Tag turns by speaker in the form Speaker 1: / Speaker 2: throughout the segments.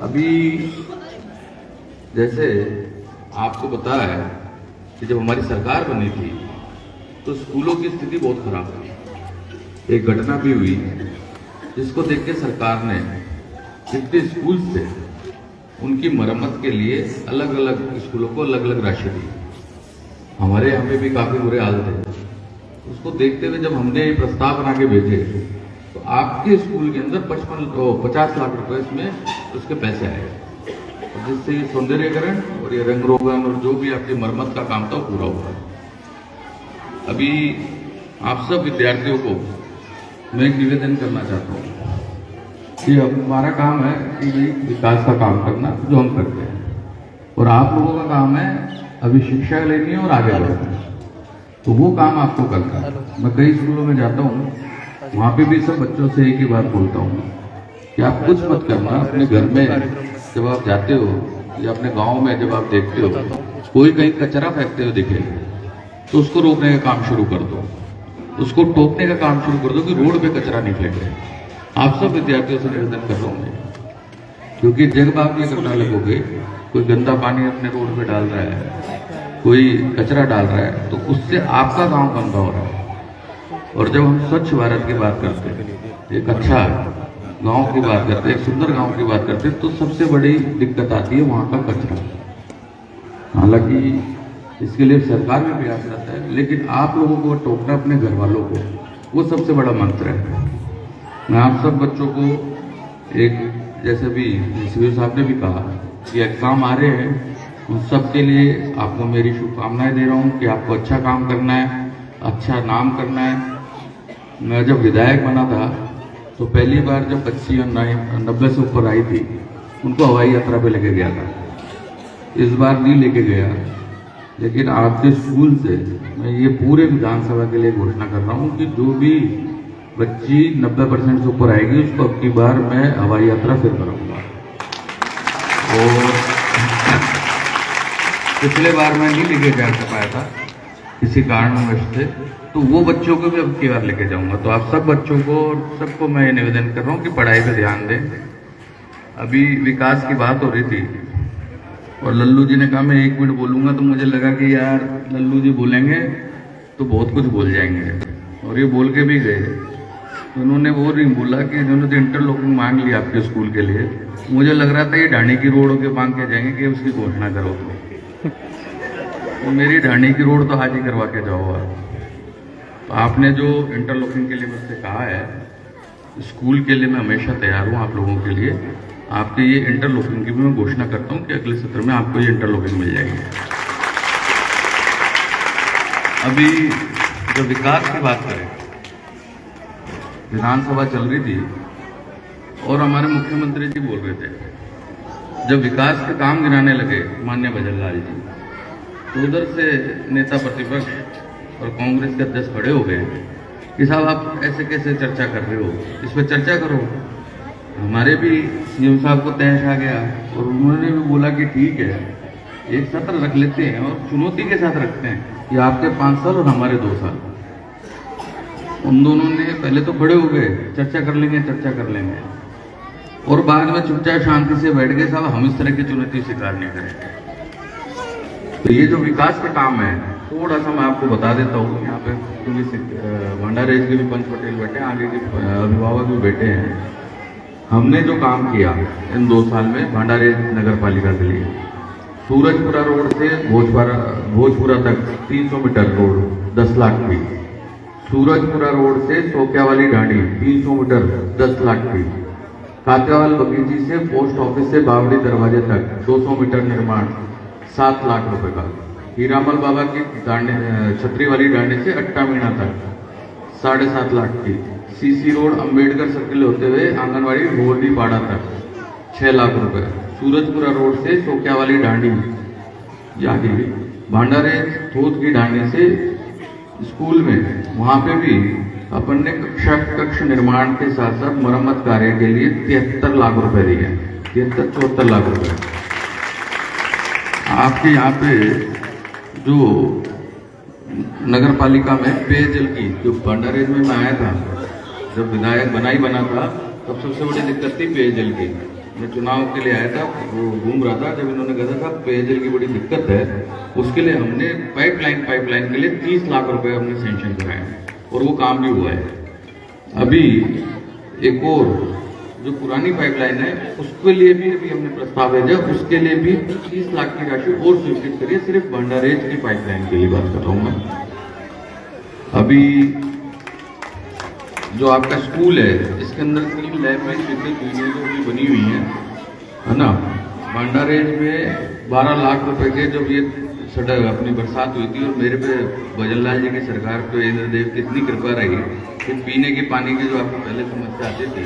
Speaker 1: अभी जैसे आपको पता है कि जब हमारी सरकार बनी थी तो स्कूलों की स्थिति बहुत खराब थी। एक घटना भी हुई जिसको देख के सरकार ने जितने स्कूल थे उनकी मरम्मत के लिए अलग अलग स्कूलों को अलग अलग राशि दी। हमारे यहाँ पे भी काफी बुरे हाल थे। उसको देखते हुए जब हमने ये प्रस्ताव बना के भेजे तो आपके स्कूल के अंदर 50 लाख रुपए इसमें उसके पैसे आए, जिससे ये सौंदर्यीकरण और ये रंग रोगन और जो भी आपकी मरम्मत का काम था वो पूरा हुआ। अभी आप सब विद्यार्थियों को मैं एक निवेदन करना चाहता हूँ कि हमारा काम है कि विकास का काम करना जो हम करते हैं, और आप लोगों का काम है अभी शिक्षा लेनी है और आगे बढ़ना है, तो वो काम आपको करना है। मैं कई स्कूलों में जाता हूँ, वहाँ पे भी सब बच्चों से एक ही बात बोलता हूँ कि आप कुछ मत करना। अपने घर में जब आप जाते हो या अपने गांव में जब आप देखते हो कोई कहीं कचरा फेंकते हुए दिखे तो उसको रोकने का काम शुरू कर दो, उसको टोकने का काम शुरू कर दो कि रोड पे कचरा नहीं फेंके। आप सब विद्यार्थियों से निवेदन कर रहा हूँ, क्योंकि जब आप ये करना लगोगे, कोई गंदा पानी अपने रोड पे डाल रहा है, कोई कचरा डाल रहा है, तो उससे आपका गांव गंदा हो रहा है। और जब हम स्वच्छ भारत की बात करते हैं, एक अच्छा गांव की बात करते हैं, एक सुंदर गांव की बात करते हैं, तो सबसे बड़ी दिक्कत आती है वहां का कचरा। हालांकि इसके लिए सरकार में प्रयास करता है, लेकिन आप लोगों को टोकना अपने घर वालों को, वो सबसे बड़ा मंत्र है। मैं आप सब बच्चों को एक, जैसे भी सीओ साहब ने भी कहा कि एग्जाम आ रहे हैं, उन सब के लिए आपको मेरी शुभकामनाएं दे रहा हूँ कि आपको अच्छा काम करना है, अच्छा नाम करना है। मैं जब विधायक बना था तो पहली बार जब बच्ची 90 से ऊपर आई थी उनको हवाई यात्रा पे लेके गया था। इस बार नहीं लेके गया, लेकिन आपके स्कूल से मैं ये पूरे विधानसभा के लिए घोषणा कर रहा हूँ कि जो भी बच्ची 90% से ऊपर आएगी उसको अब की बार मैं हवाई यात्रा फिर कराऊंगा। और पिछले बार मैं नहीं लेके जा पाया था किसी कारणवश से, तो वो बच्चों को भी अब की बार लेके जाऊंगा। तो आप सब बच्चों को और सबको मैं ये निवेदन कर रहा हूँ कि पढ़ाई पे ध्यान दें। अभी विकास की बात हो रही थी और लल्लू जी ने कहा मैं 1 मिनट बोलूंगा, तो मुझे लगा कि यार लल्लू जी बोलेंगे तो बहुत कुछ बोल जाएंगे, और ये बोल के भी गए। उन्होंने वो नहीं बोला कि इन्होंने तो इंटरलॉकिंग मांग लिया आपके स्कूल के लिए। मुझे लग रहा था ये ढाणी की रोड के मांग के जाएंगे कि उसकी घोषणा करो, तो मेरी ढाणी की रोड तो आज ही करवा के जाओ आप। तो आपने जो इंटरलॉकिंग के लिए मुझसे कहा है, स्कूल के लिए मैं हमेशा तैयार हूँ आप लोगों के लिए। आपके ये इंटरलॉकिंग की भी मैं घोषणा करता हूँ कि अगले सत्र में आपको ये इंटरलॉकिंग मिल जाएगी। अभी जब विकास की बात करें, विधानसभा चल रही थी और हमारे मुख्यमंत्री जी बोल रहे थे, जब विकास के काम गिनाने लगे माननीय भजनलाल जी, तो उधर से नेता प्रतिपक्ष और कांग्रेस के अध्यक्ष खड़े हो गए कि साहब आप ऐसे कैसे चर्चा कर रहे हो, इस पर चर्चा करो। हमारे भी सीएम साहब को तहस आ गया और उन्होंने भी बोला कि ठीक है, एक सत्र रख लेते हैं और चुनौती के साथ रखते हैं कि आपके 5 साल और हमारे 2 साल। उन दोनों ने पहले तो खड़े हो गए, चर्चा कर लेंगे, चर्चा कर लेंगे, और बाद में चुपचाप शांति से बैठ गए, साहब हम इस तरह की चुनौती स्वीकार नहीं करेंगे। तो ये जो विकास के काम है, थोड़ा सा मैं आपको बता देता हूँ। यहाँ पे क्योंकि भंडारेज के भी पंच पटेल बैठे हैं, आगे के अभिभावक भी बैठे हैं। हमने जो काम किया इन 2 साल में भंडारेज नगर पालिका के लिए, सूरजपुरा रोड से भोजपुरा तक 300 मीटर रोड 10 लाख की, सूरजपुरा रोड से सोक्या वाली ढाणी 300 मीटर 10 लाख की, कातेवाल बगीची से पोस्ट ऑफिस से बावड़ी दरवाजे तक 200 मीटर निर्माण 7 लाख रुपए का, हीरामल बाबा की छतरी वाली ढाणी से अट्टा मीना तक 7.5 लाख की, सीसी रोड अंबेडकर सर्किल होते हुए आंगनवाड़ी ढोलडी पाड़ा तक 6 लाख रुपए, सूरजपुरा रोड से सोक्या वाली ढाणी जाके भांडारे थोत की ढाणी से स्कूल में, वहां पे भी अपन ने कक्ष निर्माण के साथ साथ मरम्मत कार्य के लिए 73 लाख रुपए दिए, 73-74 लाख रुपए। आपके यहाँ पे जो नगर पालिका में पेयजल की, जो भंडारेज में मैं आया था, जब विधायक बना था, तब सबसे बड़ी दिक्कत थी पेयजल की। मैं चुनाव के लिए आया था, वो घूम रहा था, जब इन्होंने कहा था पेयजल की बड़ी दिक्कत है, उसके लिए हमने पाइपलाइन के लिए 30 लाख रुपए हमने सेंक्शन कराए और वो काम भी हुआ है। अभी एक और जो पुरानी पाइपलाइन है उसके लिए भी अभी हमने प्रस्ताव भेजा, उसके लिए भी 30 लाख की राशि और स्वीकृत करिए, सिर्फ भंडारेज की पाइपलाइन के लिए बात कर रहा हूँ मैं। अभी जो आपका स्कूल है इसके अंदर 3 लैब में स्वीकृत हुई है जो अभी बनी हुई है ना। भंडारेज में 12 लाख रुपए के जब ये सड़क अपनी बरसात हुई थी और मेरे पे भजनलाल जी की सरकार पे इंद्रदेव की इतनी कृपा रही कि पीने के पानी की जो आपको पहले समस्या आती थी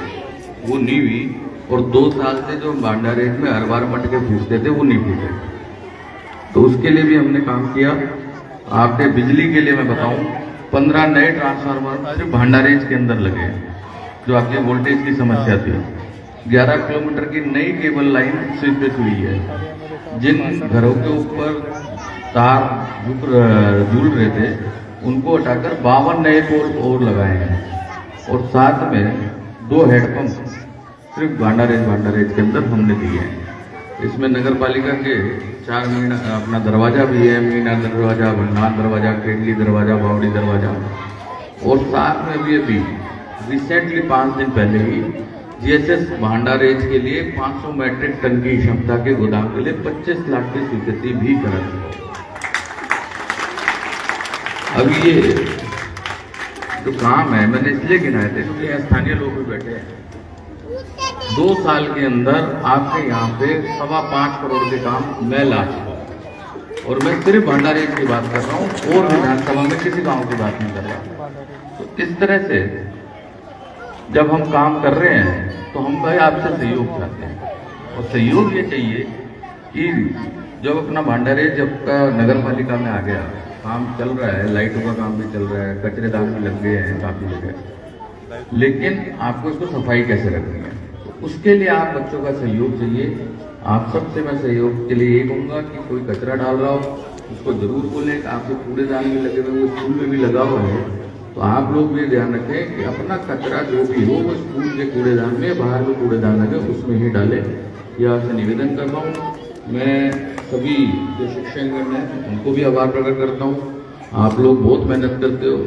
Speaker 1: वो नहीं हुई, और 2 साल से जो भंडारेज में हर बार मटके फूटते थे वो नहीं फूटे, तो उसके लिए भी हमने काम किया। आपके बिजली के लिए मैं बताऊं 15 नए ट्रांसफार्मर सिर्फ भंडारेज के अंदर लगे हैं, जो आपके वोल्टेज की समस्या थी। 11 किलोमीटर की नई केबल लाइन स्वीकृत हुई है। जिन घरों के ऊपर तार झूल रहे थे उनको हटाकर 52 नए पोल और लगाए हैं, और साथ में 2 हेडपंप सिर्फ भंडारेज के अंदर हमने दिए हैं। इसमें नगर पालिका के 4 मीना अपना दरवाजा भी है, मीना दरवाजा, भंडार दरवाजा, केडली दरवाजा, बावड़ी दरवाजा, और साथ में भी अभी रिसेंटली 5 दिन पहले ही जीएसएस भंडारेज के लिए 500 मैट्रिक टन की क्षमता के गोदाम के लिए 25 लाख की स्वीकृति भी करा दी। अभी ये जो काम है मैंने इसलिए गिनाए थे क्योंकि यहाँ स्थानीय लोग भी बैठे हैं। 2 साल के अंदर आपके यहाँ पे 5.25 करोड़ के काम मैं ला चुका हूँ, और मैं सिर्फ भंडारेज की बात कर रहा हूँ और विधानसभा में किसी गांव की बात नहीं कर रहा। तो इस तरह से जब हम काम कर रहे हैं तो हम भाई आपसे सहयोग चाहते हैं, और सहयोग ये चाहिए कि जब अपना भंडारेज जब का नगर पालिका में आ गया, काम चल रहा है, लाइटों का काम भी चल रहा है, कचरेदान भी लग गए हैं काफी जगह, लेकिन आपको इसको सफाई कैसे रखनी है, तो उसके लिए आप बच्चों का सहयोग चाहिए। आप सबसे मैं सहयोग के लिए ये कहूँगा कि कोई कचरा डाल रहा हो उसको जरूर बोलें। आपके कूड़ेदान भी लगे हुए, वो स्कूल में भी लगा हुआ है, तो आप लोग भी ध्यान रखें कि अपना कचरा जो भी हो वो स्कूल के कूड़ेदान में, बाहर में कूड़ेदान लगे उसमें ही डालें। यह आपसे निवेदन करता हूँ। मैं सभी जो शिक्षकगण हैं उनको भी आभार प्रकट करता हूँ। आप लोग बहुत मेहनत करते हो।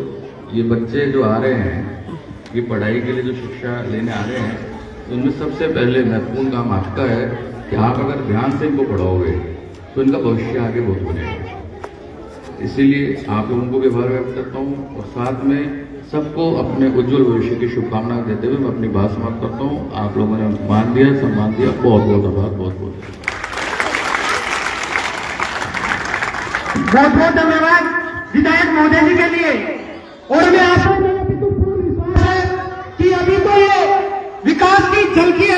Speaker 1: ये बच्चे जो आ रहे हैं, ये पढ़ाई के लिए जो शिक्षा लेने आ रहे हैं, उनमें सबसे पहले महत्वपूर्ण काम आपका है कि आप अगर ध्यान से इनको पढ़ाओगे तो इनका भविष्य आगे बहुत बनेगा। इसीलिए आप लोगों को भी आभार व्यक्त करता हूँ, और साथ में सबको अपने उज्जवल भविष्य की शुभकामनाएं देते हुए मैं अपनी बात समाप्त करता हूँ। आप लोगों ने मान दिया, सम्मान दिया, बहुत बहुत आभार, बहुत बहुत
Speaker 2: धन्यवाद विधायक महोदय जी के लिए। और मैं आशा पूर्ण विश्वास है कि अभी तो ये विकास की झलकी